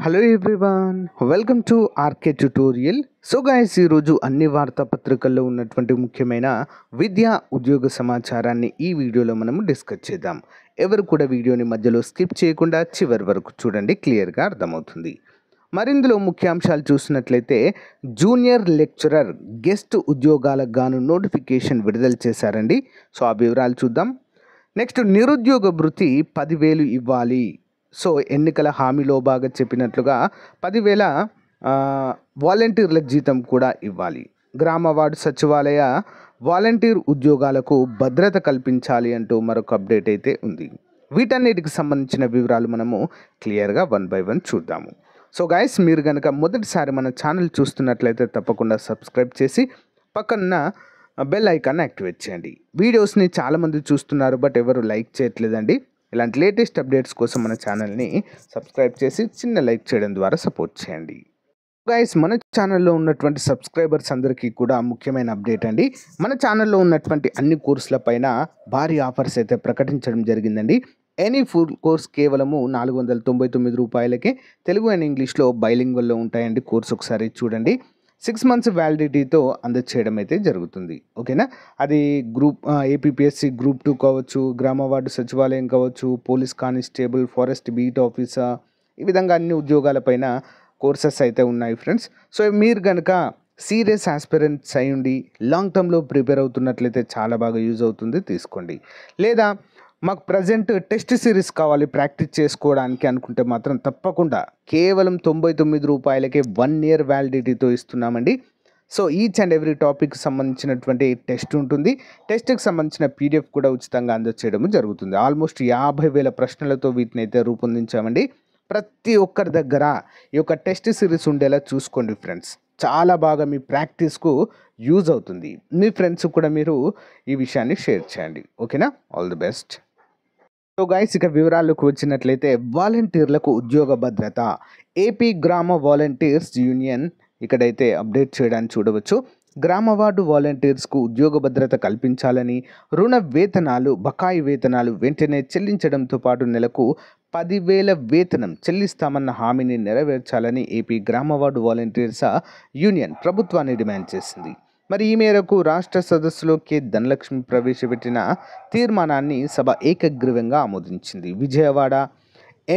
Hello everyone, welcome to RK tutorial. So guys, ఈరోజు అన్ని వార్తాపత్రికల్లో ఉన్నటువంటి ముఖ్యమైన విద్యా ఉద్యోగ సమాచారాన్ని ఈ వీడియోలో మనము డిస్కస్ చేద్దాం. ఎవరు కూడా వీడియోని మధ్యలో స్కిప్ చేయకుండా చివరి వరకు చూడండి, క్లియర్గా అర్థమవుతుంది. మరిందులో ముఖ్యాంశాలు చూసినట్లయితే జూనియర్ లెక్చరర్ గెస్ట్ ఉద్యోగాలకు గాను నోటిఫికేషన్ విడుదల చేశారండి. సో ఆ వివరాలు చూద్దాం. నెక్స్ట్, నిరుద్యోగ భృతి 10,000 ఇవ్వాలి. సో ఎన్నికల హామీలో బాగా చెప్పినట్లుగా 10,000 వాలంటీర్ల జీతం కూడా ఇవ్వాలి. గ్రామ వార్డు సచివాలయ వాలంటీర్ ఉద్యోగాలకు భద్రత కల్పించాలి అంటూ మరొక అప్డేట్ అయితే ఉంది. వీటన్నిటికి సంబంధించిన వివరాలు మనము క్లియర్గా 1 by 1 చూద్దాము. సో గైస్, మీరు కనుక మొదటిసారి మన ఛానల్ చూస్తున్నట్లయితే తప్పకుండా సబ్స్క్రైబ్ చేసి పక్కన బెల్ ఐకాన్ యాక్టివేట్ చేయండి. వీడియోస్ని చాలామంది చూస్తున్నారు, బట్ ఎవరు లైక్ చేయట్లేదండి. ఇలాంటి లేటెస్ట్ అప్డేట్స్ కోసం మన ఛానల్ని సబ్స్క్రైబ్ చేసి చిన్న లైక్ చేయడం ద్వారా సపోర్ట్ చేయండి. గైస్, మన ఛానల్లో ఉన్నటువంటి సబ్స్క్రైబర్స్ అందరికీ కూడా ముఖ్యమైన అప్డేట్ అండి. మన ఛానల్లో ఉన్నటువంటి అన్ని కోర్సుల పైన భారీ ఆఫర్స్ అయితే ప్రకటించడం జరిగిందండి. ఎనీ ఫుల్ కోర్స్ కేవలము 499 రూపాయలకే తెలుగు అండ్ ఇంగ్లీష్లో బైలింగ్వల్లో ఉంటాయండి. కోర్స్ ఒకసారి చూడండి. 6 months వ్యాలిడిటీతో అందచేయడం అయితే జరుగుతుంది. ఓకేనా? అది ఏపీపీఎస్సి గ్రూప్ 2 కావచ్చు, గ్రామ వార్డు సచివాలయం కావచ్చు, police constable, forest beat officer, ఈ విధంగా అన్ని ఉద్యోగాలపైన కోర్సెస్ అయితే ఉన్నాయి ఫ్రెండ్స్. సో మీరు కనుక సీరియస్ ఆస్పిరెంట్స్ అయ్యుండి లాంగ్ టర్మ్లో ప్రిపేర్ అవుతున్నట్లయితే చాలా బాగా యూజ్ అవుతుంది, తీసుకోండి. లేదా మాకు ప్రజెంట్ టెస్ట్ సిరీస్ కావాలి ప్రాక్టీస్ చేసుకోవడానికి అనుకుంటే మాత్రం తప్పకుండా కేవలం 99 రూపాయలకే 1 year వ్యాలిడిటీతో ఇస్తున్నామండి. So each and every topic సంబంధించినటువంటి టెస్ట్ ఉంటుంది. టెస్ట్కి సంబంధించిన పీడిఎఫ్ కూడా ఉచితంగా అందచేయడం జరుగుతుంది. ఆల్మోస్ట్ 50,000 ప్రశ్నలతో వీటిని అయితే రూపొందించామండి. ప్రతి ఒక్కరి దగ్గర ఈ యొక్క టెస్ట్ సిరీస్ ఉండేలా చూసుకోండి ఫ్రెండ్స్. చాలా బాగా మీ ప్రాక్టీస్కు యూజ్ అవుతుంది. మీ ఫ్రెండ్స్ కూడా మీరు ఈ విషయాన్ని షేర్ చేయండి. ఓకేనా? All the best. So guys, ఇక వివరాలకు వచ్చినట్లయితే వాలంటీర్లకు ఉద్యోగ భద్రత. ఏపీ గ్రామ వాలంటీర్స్ యూనియన్ ఇక్కడైతే అప్డేట్ చేయడానికి చూడవచ్చు. గ్రామ వార్డు వాలంటీర్స్కు ఉద్యోగ భద్రత కల్పించాలని, రుణ వేతనాలు, బకాయి వేతనాలు వెంటనే చెల్లించడంతో పాటు నెలకు 10,000 వేతనం చెల్లిస్తామన్న హామీని నెరవేర్చాలని ఏపీ గ్రామ వార్డు వాలంటీర్స్ యూనియన్ ప్రభుత్వాన్ని డిమాండ్ చేసింది. మరి ఈ మేరకు రాష్ట్ర సదస్సులో కె ధనలక్ష్మి ప్రవేశపెట్టిన తీర్మానాన్ని సభ ఏకగ్రీవంగా ఆమోదించింది. విజయవాడ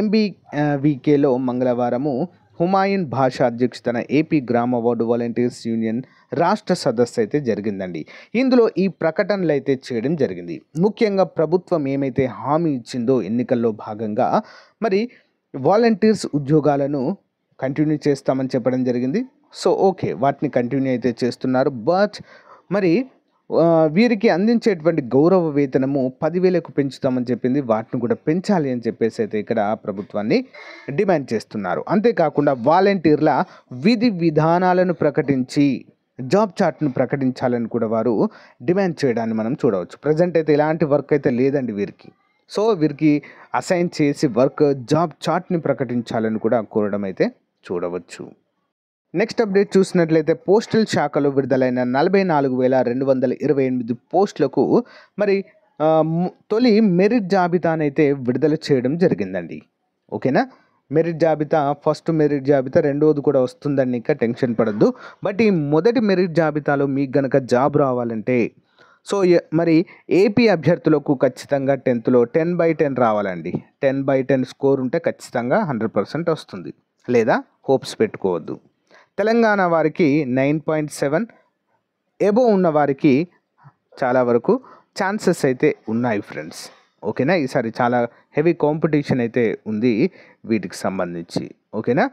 ఎంబీవీకేలో మంగళవారము హుమాయూన్ భాషా అధ్యక్షతన ఏపీ గ్రామ వార్డు వాలంటీర్స్ యూనియన్ రాష్ట్ర సదస్సు అయితే జరిగిందండి. ఇందులో ఈ ప్రకటనలు అయితే చేయడం జరిగింది. ముఖ్యంగా ప్రభుత్వం ఏమైతే హామీ ఇచ్చిందో ఎన్నికల్లో భాగంగా మరి వాలంటీర్స్ ఉద్యోగాలను కంటిన్యూ చేస్తామని చెప్పడం జరిగింది. సో ఓకే, వాటిని కంటిన్యూ అయితే చేస్తున్నారు. బట్ మరి వీరికి అందించేటువంటి గౌరవ వేతనము 10,000కు పెంచుతామని చెప్పింది. వాటిని కూడా పెంచాలి అని చెప్పేసి అయితే ఇక్కడ ప్రభుత్వాన్ని డిమాండ్ చేస్తున్నారు. అంతేకాకుండా వాలంటీర్ల విధి విధానాలను ప్రకటించి జాబ్ చార్ట్ను ప్రకటించాలని కూడా వారు డిమాండ్ చేయడాన్ని మనం చూడవచ్చు. ప్రజెంట్ అయితే ఇలాంటి వర్క్ అయితే లేదండి వీరికి. సో వీరికి అసైన్ చేసి వర్క్ జాబ్ చార్ట్ని ప్రకటించాలని కూడా కోరడం అయితే చూడవచ్చు. నెక్స్ట్ అప్డేట్ చూసినట్లయితే పోస్టల్ శాఖలో విడుదలైన 44,228 పోస్టులకు మరి తొలి మెరిట్ జాబితానైతే విడుదల చేయడం జరిగిందండి. ఓకేనా? మెరిట్ జాబితా, ఫస్ట్ మెరిట్ జాబితా, రెండవది కూడా వస్తుందండి, ఇంకా టెన్షన్ పడద్దు. బట్ ఈ మొదటి మెరిట్ జాబితాలో మీకు గనక జాబ్ రావాలంటే సో మరి ఏపీ అభ్యర్థులకు ఖచ్చితంగా 10th 10/10 రావాలండి. 10/10 స్కోర్ ఉంటే ఖచ్చితంగా 100% వస్తుంది, లేదా హోప్స్ పెట్టుకోవద్దు. తెలంగాణ వారికి 9.7 ఎబో ఉన్న వారికి చాలా వరకు ఛాన్సెస్ అయితే ఉన్నాయి ఫ్రెండ్స్. ఓకేనా? ఈసారి చాలా హెవీ కాంపిటీషన్ అయితే ఉంది వీటికి సంబంధించి. ఓకేనా?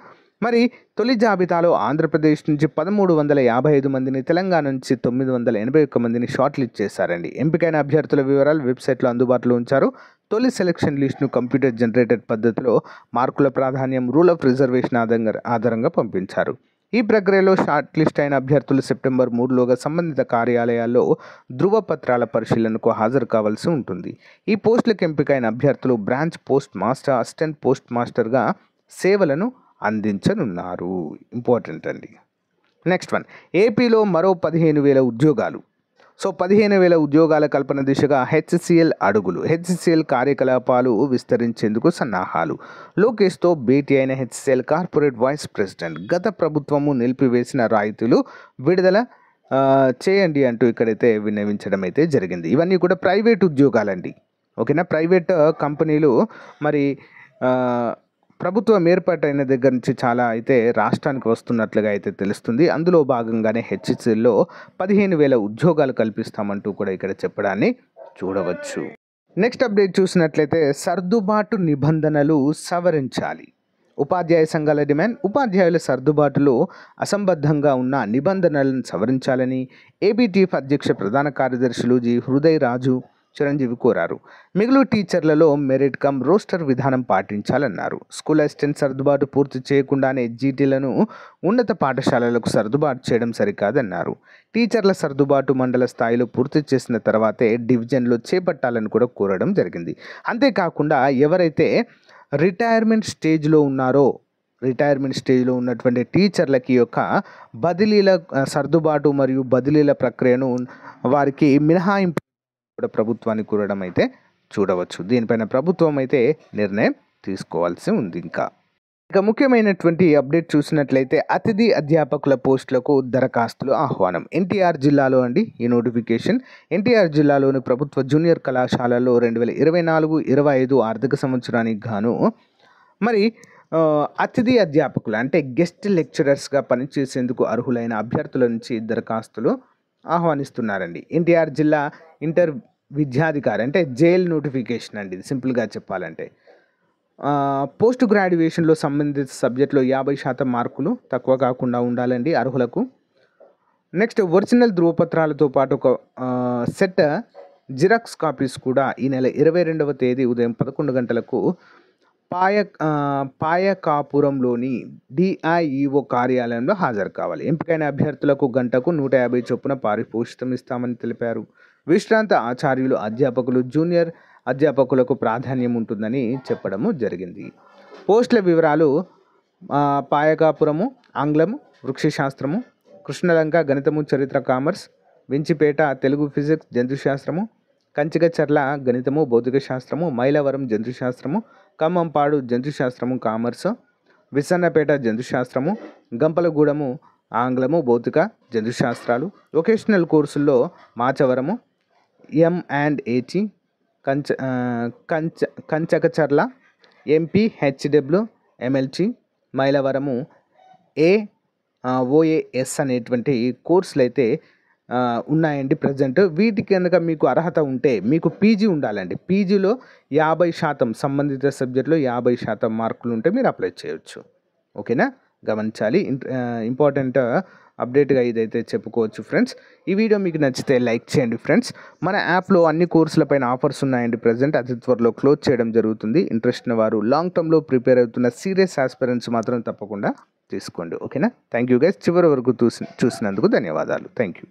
మరి తొలి జాబితాలో ఆంధ్రప్రదేశ్ నుంచి 1,355 మందిని, తెలంగాణ నుంచి 981 మందిని షార్ట్ లిస్ట్ చేశారండి. ఎంపికైన అభ్యర్థుల వివరాలు వెబ్సైట్లో అందుబాటులో ఉంచారు. తొలి సెలక్షన్ లిస్ట్ను కంప్యూటర్ జనరేటెడ్ పద్ధతిలో మార్కుల ప్రాధాన్యం, రూల్ ఆఫ్ రిజర్వేషన్ ఆధారంగా పంపించారు. ఈ ప్రక్రియలో షార్ట్ లిస్ట్ అయిన అభ్యర్థులు సెప్టెంబర్ 3లోగా సంబంధిత కార్యాలయాల్లో ధృవపత్రాల పరిశీలనకు హాజరు కావాల్సి ఉంటుంది. ఈ పోస్టులకు ఎంపికైన అభ్యర్థులు branch post master, assistant post మాస్టర్గా సేవలను అందించనున్నారు. ఇంపార్టెంట్ అండి. నెక్స్ట్ వన్, ఏపీలో మరో 15,000 ఉద్యోగాలు. సో 15,000 ఉద్యోగాల కల్పన దిశగా హెచ్సిఎల్ అడుగులు. హెచ్సిఎల్ కార్యకలాపాలు విస్తరించేందుకు సన్నాహాలు. లోకేష్తో భేటీ అయిన హెచ్సిఎల్ కార్పొరేట్ వైస్ ప్రెసిడెంట్. గత ప్రభుత్వము నిలిపివేసిన రాయితీలు విడుదల చేయండి అంటూ ఇక్కడైతే విన్నవించడం అయితే జరిగింది. ఇవన్నీ కూడా ప్రైవేట్ ఉద్యోగాలండి. ఓకేనా, ప్రైవేట్ కంపెనీలు మరి ప్రభుత్వం ఏర్పాటైన దగ్గర నుంచి చాలా అయితే రాష్ట్రానికి వస్తున్నట్లుగా అయితే తెలుస్తుంది. అందులో భాగంగానే హెచ్సిఎల్లో 15,000 ఉద్యోగాలు కల్పిస్తామంటూ కూడా ఇక్కడ చెప్పడాన్ని చూడవచ్చు. నెక్స్ట్ అప్డేట్ చూసినట్లయితే సర్దుబాటు నిబంధనలు సవరించాలి. ఉపాధ్యాయ సంఘాల డిమాండ్. ఉపాధ్యాయుల సర్దుబాటులో అసంబద్ధంగా ఉన్న నిబంధనలను సవరించాలని ఏబీటీఎఫ్ అధ్యక్ష ప్రధాన కార్యదర్శులు జి హృదయ్ రాజు చిరంజీవి కోరారు. మిగులు టీచర్లలో మెరిట్ కమ్ రోస్టర్ విధానం పాటించాలన్నారు. స్కూల్ అసిస్టెంట్ సర్దుబాటు పూర్తి చేయకుండానే జీటీలను ఉన్నత పాఠశాలలకు సర్దుబాటు చేయడం సరికాదన్నారు. టీచర్ల సర్దుబాటు మండల స్థాయిలో పూర్తి చేసిన తర్వాతే డివిజన్లో చేపట్టాలని కూడా కోరడం జరిగింది. అంతేకాకుండా ఎవరైతే రిటైర్మెంట్ స్టేజ్లో ఉన్నటువంటి టీచర్లకి యొక్క బదిలీల సర్దుబాటు మరియు బదిలీల ప్రక్రియను వారికి మినహాయింపు కూడా ప్రభుత్వాన్ని కోరడం అయితే చూడవచ్చు. దీనిపైన ప్రభుత్వం అయితే నిర్ణయం తీసుకోవాల్సి ఉంది. ఇక ముఖ్యమైనటువంటి అప్డేట్ చూసినట్లయితే అతిథి అధ్యాపకుల పోస్టులకు దరఖాస్తులు ఆహ్వానం. ఎన్టీఆర్ జిల్లాలో అండి ఈ నోటిఫికేషన్. ఎన్టీఆర్ జిల్లాలోని ప్రభుత్వ జూనియర్ కళాశాలలో 2024-25 ఆర్థిక సంవత్సరానికి గాను మరి అతిథి అధ్యాపకులు అంటే గెస్ట్ లెక్చరర్స్గా పనిచేసేందుకు అర్హులైన అభ్యర్థుల నుంచి దరఖాస్తులు ఆహ్వానిస్తున్నారండి. ఎన్టీఆర్ జిల్లా ఇంటర్ విద్యాధికారి అంటే జైల్ నోటిఫికేషన్ అండి ఇది సింపుల్గా చెప్పాలంటే. పోస్ట్ గ్రాడ్యుయేషన్లో సంబంధిత సబ్జెక్టులో 50% మార్కులు తక్కువ కాకుండా ఉండాలండి అర్హులకు. నెక్స్ట్ ఒరిజినల్ ధృవపత్రాలతో పాటు ఒక సెట్ జిరాక్స్ కాపీస్ కూడా ఈ నెల 22వ తేదీ ఉదయం 11 గంటలకు పాయకాపురంలోని డిఐఈఓ కార్యాలయంలో హాజరు కావాలి. ఎంపికైన అభ్యర్థులకు గంటకు 150 చొప్పున పారితోషికం ఇస్తామని తెలిపారు. విశ్రాంత ఆచార్యులు అధ్యాపకులు జూనియర్ అధ్యాపకులకు ప్రాధాన్యం ఉంటుందని చెప్పడము జరిగింది. పోస్టుల వివరాలు పాయకాపురము ఆంగ్లము, వృక్షశాస్త్రము, కృష్ణలంక గణితము, చరిత్ర, కామర్స్, వించిపేట తెలుగు, ఫిజిక్స్, జంతుశాస్త్రము, కంచికచర్ల గణితము, భౌతిక శాస్త్రము, మైలవరం జంతుశాస్త్రము, ఖమ్మంపాడు జంతుశాస్త్రము కామర్స్, విసన్నపేట జంతుశాస్త్రము, గంపలగూడెము ఆంగ్లము, భౌతిక, జంతుశాస్త్రాలు. వొకేషనల్ కోర్సుల్లో మాచవరము M&AT, Kanchikacherla MPHW MLT, మైలవరము OAS అనేటువంటి కోర్సులు అయితే ఉన్నాయండి ప్రజెంట్. వీటికి కనుక మీకు అర్హత ఉంటే మీకు పీజీ ఉండాలండి. పీజీలో 50% సంబంధిత సబ్జెక్టులో 50% మార్కులు ఉంటే మీరు అప్లై చేయొచ్చు. ఓకేనా, గమనించాలి. ఇంపార్టెంట్ అప్డేట్గా ఇదైతే చెప్పుకోవచ్చు ఫ్రెండ్స్. ఈ వీడియో మీకు నచ్చితే లైక్ చేయండి ఫ్రెండ్స్. మన యాప్లో అన్ని కోర్సులపైన ఆఫర్స్ ఉన్నాయండి ప్రజెంట్. అతి త్వరలో క్లోజ్ చేయడం జరుగుతుంది. ఇంట్రెస్ట్ ఉన్న వారు లాంగ్ టర్మ్లో ప్రిపేర్ అవుతున్న సీరియస్ ఆస్పిరెంట్స్ మాత్రం తప్పకుండా తీసుకోండి. ఓకేనా, థ్యాంక్ యూ గైస్. చివరి వరకు చూసినందుకు ధన్యవాదాలు. Thank you.